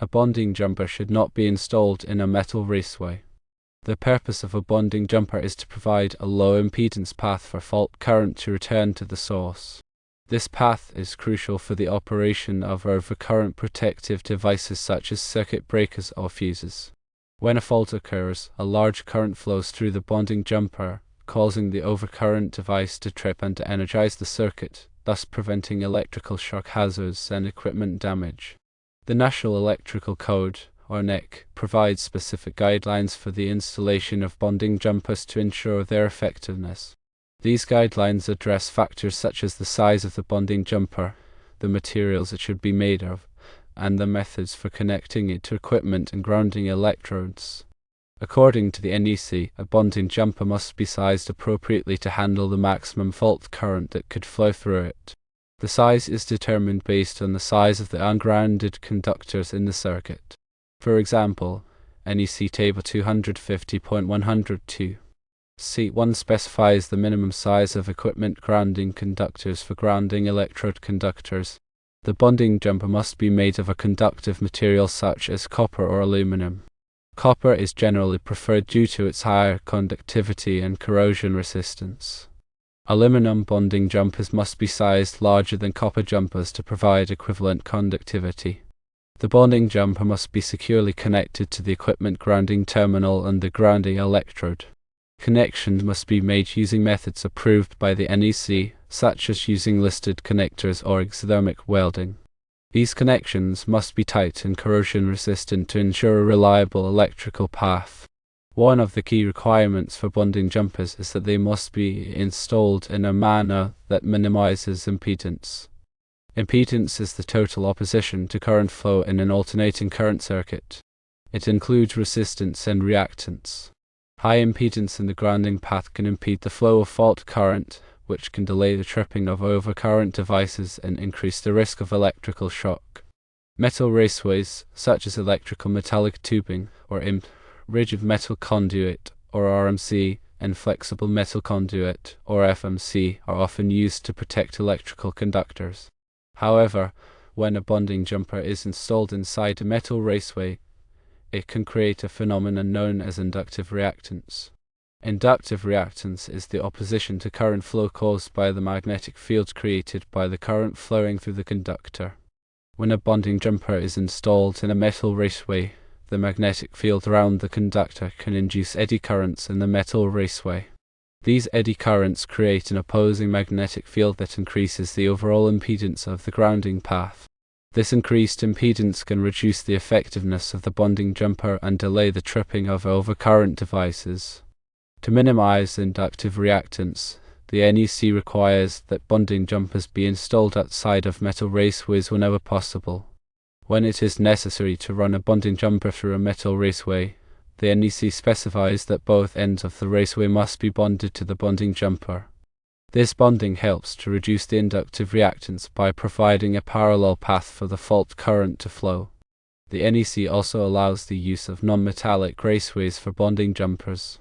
A bonding jumper should not be installed in a metal raceway. The purpose of a bonding jumper is to provide a low impedance path for fault current to return to the source. This path is crucial for the operation of overcurrent protective devices such as circuit breakers or fuses. When a fault occurs, a large current flows through the bonding jumper, causing the overcurrent device to trip and to energize the circuit, thus preventing electrical shock hazards and equipment damage. The National Electrical Code, or NEC, provides specific guidelines for the installation of bonding jumpers to ensure their effectiveness. These guidelines address factors such as the size of the bonding jumper, the materials it should be made of, and the methods for connecting it to equipment and grounding electrodes. According to the NEC, a bonding jumper must be sized appropriately to handle the maximum fault current that could flow through it. The size is determined based on the size of the ungrounded conductors in the circuit. For example, NEC Table 250.102. C1 specifies the minimum size of equipment grounding conductors for grounding electrode conductors. The bonding jumper must be made of a conductive material such as copper or aluminum. Copper is generally preferred due to its higher conductivity and corrosion resistance. Aluminum bonding jumpers must be sized larger than copper jumpers to provide equivalent conductivity. The bonding jumper must be securely connected to the equipment grounding terminal and the grounding electrode. Connections must be made using methods approved by the NEC, such as using listed connectors or exothermic welding. These connections must be tight and corrosion resistant to ensure a reliable electrical path. One of the key requirements for bonding jumpers is that they must be installed in a manner that minimizes impedance. Impedance is the total opposition to current flow in an alternating current circuit. It includes resistance and reactance. High impedance in the grounding path can impede the flow of fault current, which can delay the tripping of overcurrent devices and increase the risk of electrical shock. Metal raceways, such as electrical metallic tubing, or IMT, rigid metal conduit, or RMC, and flexible metal conduit, or FMC, are often used to protect electrical conductors. However, when a bonding jumper is installed inside a metal raceway, it can create a phenomenon known as inductive reactance. Inductive reactance is the opposition to current flow caused by the magnetic field created by the current flowing through the conductor. When a bonding jumper is installed in a metal raceway, the magnetic field around the conductor can induce eddy currents in the metal raceway. These eddy currents create an opposing magnetic field that increases the overall impedance of the grounding path. This increased impedance can reduce the effectiveness of the bonding jumper and delay the tripping of overcurrent devices. To minimize inductive reactance, the NEC requires that bonding jumpers be installed outside of metal raceways whenever possible. When it is necessary to run a bonding jumper through a metal raceway, the NEC specifies that both ends of the raceway must be bonded to the bonding jumper. This bonding helps to reduce the inductive reactance by providing a parallel path for the fault current to flow. The NEC also allows the use of non-metallic raceways for bonding jumpers.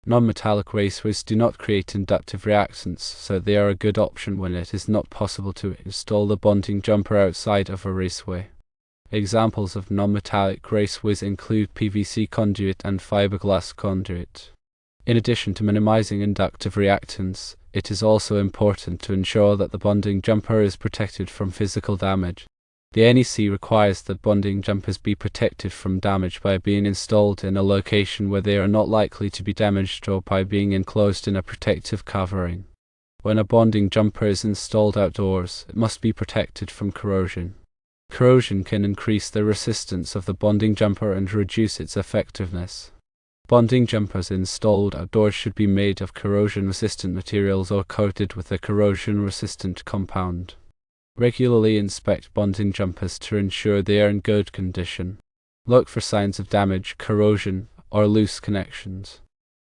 Non-metallic raceways do not create inductive reactance, so they are a good option when it is not possible to install the bonding jumper outside of a raceway. Examples of non-metallic raceways include PVC conduit and fiberglass conduit. In addition to minimizing inductive reactance, it is also important to ensure that the bonding jumper is protected from physical damage. The NEC requires that bonding jumpers be protected from damage by being installed in a location where they are not likely to be damaged or by being enclosed in a protective covering. When a bonding jumper is installed outdoors, it must be protected from corrosion. Corrosion can increase the resistance of the bonding jumper and reduce its effectiveness. Bonding jumpers installed outdoors should be made of corrosion-resistant materials or coated with a corrosion-resistant compound. Regularly inspect bonding jumpers to ensure they are in good condition. Look for signs of damage, corrosion, or loose connections.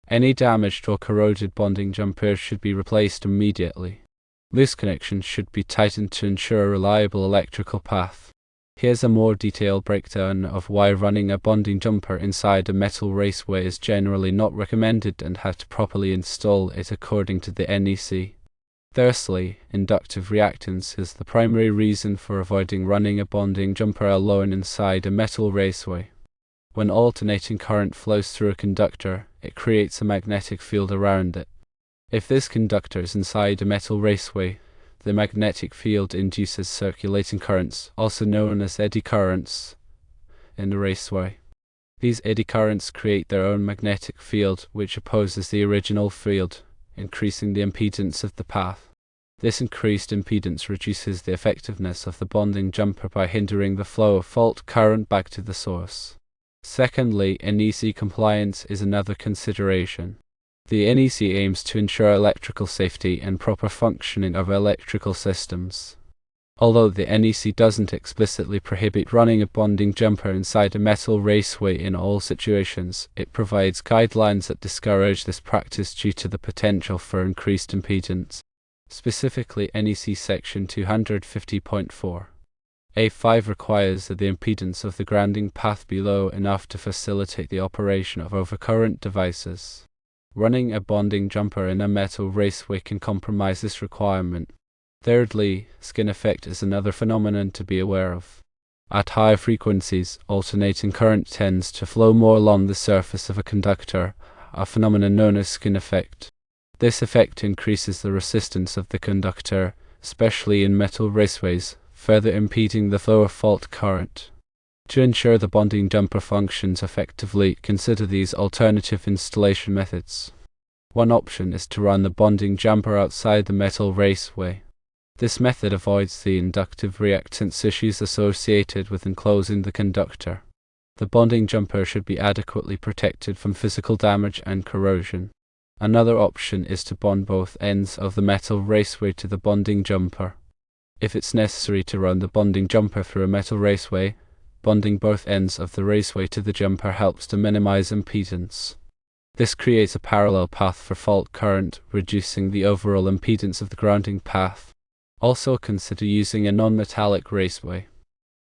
Any damaged or corroded bonding jumpers should be replaced immediately. Loose connections should be tightened to ensure a reliable electrical path. Here's a more detailed breakdown of why running a bonding jumper inside a metal raceway is generally not recommended and how to properly install it according to the NEC. Firstly, inductive reactance is the primary reason for avoiding running a bonding jumper alone inside a metal raceway. When alternating current flows through a conductor, it creates a magnetic field around it. If this conductor is inside a metal raceway, the magnetic field induces circulating currents, also known as eddy currents, in the raceway. These eddy currents create their own magnetic field, which opposes the original field, increasing the impedance of the path. This increased impedance reduces the effectiveness of the bonding jumper by hindering the flow of fault current back to the source. Secondly, NEC compliance is another consideration. The NEC aims to ensure electrical safety and proper functioning of electrical systems. Although the NEC doesn't explicitly prohibit running a bonding jumper inside a metal raceway in all situations, it provides guidelines that discourage this practice due to the potential for increased impedance. Specifically, NEC Section 250.4. A5 requires that the impedance of the grounding path be low enough to facilitate the operation of overcurrent devices. Running a bonding jumper in a metal raceway can compromise this requirement. Thirdly, skin effect is another phenomenon to be aware of. At high frequencies, alternating current tends to flow more along the surface of a conductor, a phenomenon known as skin effect. This effect increases the resistance of the conductor, especially in metal raceways, further impeding the flow of fault current. To ensure the bonding jumper functions effectively, consider these alternative installation methods. One option is to run the bonding jumper outside the metal raceway. This method avoids the inductive reactance issues associated with enclosing the conductor. The bonding jumper should be adequately protected from physical damage and corrosion. Another option is to bond both ends of the metal raceway to the bonding jumper. If it's necessary to run the bonding jumper through a metal raceway, bonding both ends of the raceway to the jumper helps to minimize impedance. This creates a parallel path for fault current, reducing the overall impedance of the grounding path. Also consider using a non-metallic raceway.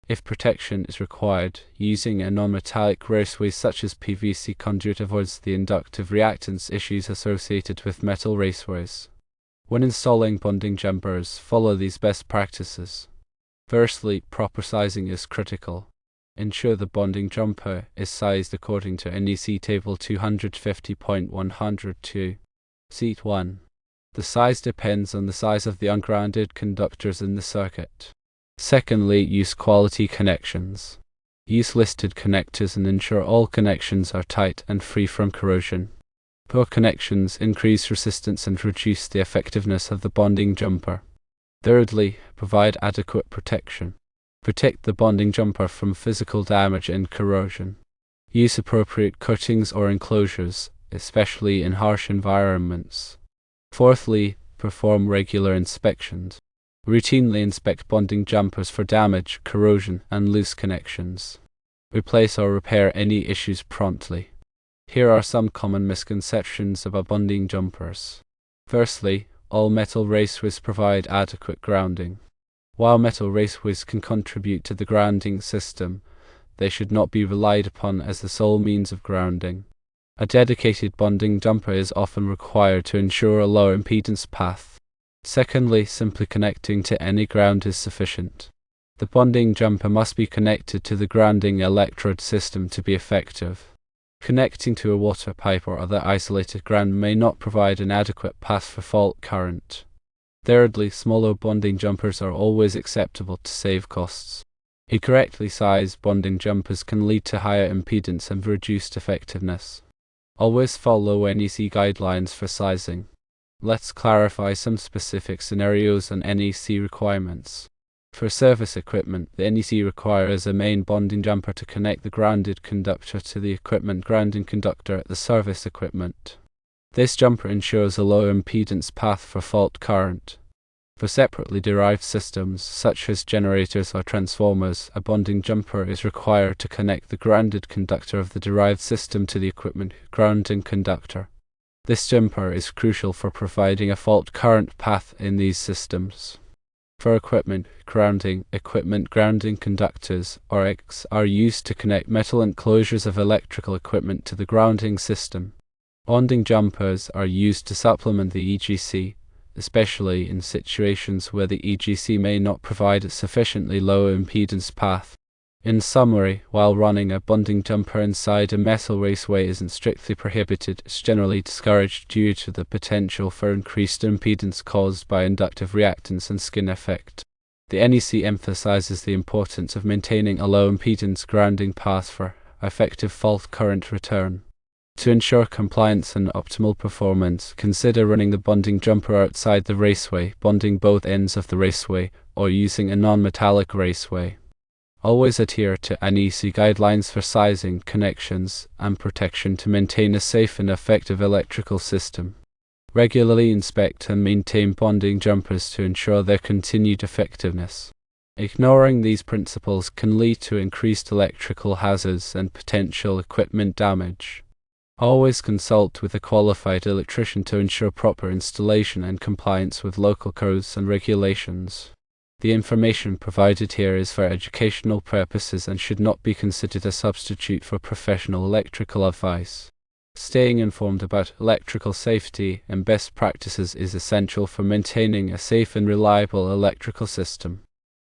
If protection is required, using a non-metallic raceway such as PVC conduit avoids the inductive reactance issues associated with metal raceways. When installing bonding jumpers, follow these best practices. Firstly, proper sizing is critical. Ensure the bonding jumper is sized according to NEC Table 250.102. Seat 1. The size depends on the size of the ungrounded conductors in the circuit. Secondly, use quality connections. Use listed connectors and ensure all connections are tight and free from corrosion. Poor connections increase resistance and reduce the effectiveness of the bonding jumper. Thirdly, provide adequate protection. Protect the bonding jumper from physical damage and corrosion. Use appropriate coatings or enclosures, especially in harsh environments. Fourthly, perform regular inspections. Routinely inspect bonding jumpers for damage, corrosion, and loose connections. Replace or repair any issues promptly. Here are some common misconceptions about bonding jumpers. Firstly, all metal raceways provide adequate grounding. While metal raceways can contribute to the grounding system, they should not be relied upon as the sole means of grounding. A dedicated bonding jumper is often required to ensure a low impedance path. Secondly, simply connecting to any ground is sufficient. The bonding jumper must be connected to the grounding electrode system to be effective. Connecting to a water pipe or other isolated ground may not provide an adequate path for fault current. Thirdly, smaller bonding jumpers are always acceptable to save costs. Incorrectly sized bonding jumpers can lead to higher impedance and reduced effectiveness. Always follow NEC guidelines for sizing. Let's clarify some specific scenarios and NEC requirements. For service equipment, the NEC requires a main bonding jumper to connect the grounded conductor to the equipment grounding conductor at the service equipment. This jumper ensures a low impedance path for fault current. For separately derived systems, such as generators or transformers, a bonding jumper is required to connect the grounded conductor of the derived system to the equipment grounding conductor. This jumper is crucial for providing a fault current path in these systems. For equipment grounding conductors, or ECs, are used to connect metal enclosures of electrical equipment to the grounding system. Bonding jumpers are used to supplement the EGC, especially in situations where the EGC may not provide a sufficiently low impedance path. In summary, while running a bonding jumper inside a metal raceway isn't strictly prohibited, it's generally discouraged due to the potential for increased impedance caused by inductive reactance and skin effect. The NEC emphasizes the importance of maintaining a low impedance grounding path for effective fault current return. To ensure compliance and optimal performance, consider running the bonding jumper outside the raceway, bonding both ends of the raceway, or using a non-metallic raceway. Always adhere to NEC guidelines for sizing, connections, and protection to maintain a safe and effective electrical system. Regularly inspect and maintain bonding jumpers to ensure their continued effectiveness. Ignoring these principles can lead to increased electrical hazards and potential equipment damage. Always consult with a qualified electrician to ensure proper installation and compliance with local codes and regulations. The information provided here is for educational purposes and should not be considered a substitute for professional electrical advice. Staying informed about electrical safety and best practices is essential for maintaining a safe and reliable electrical system.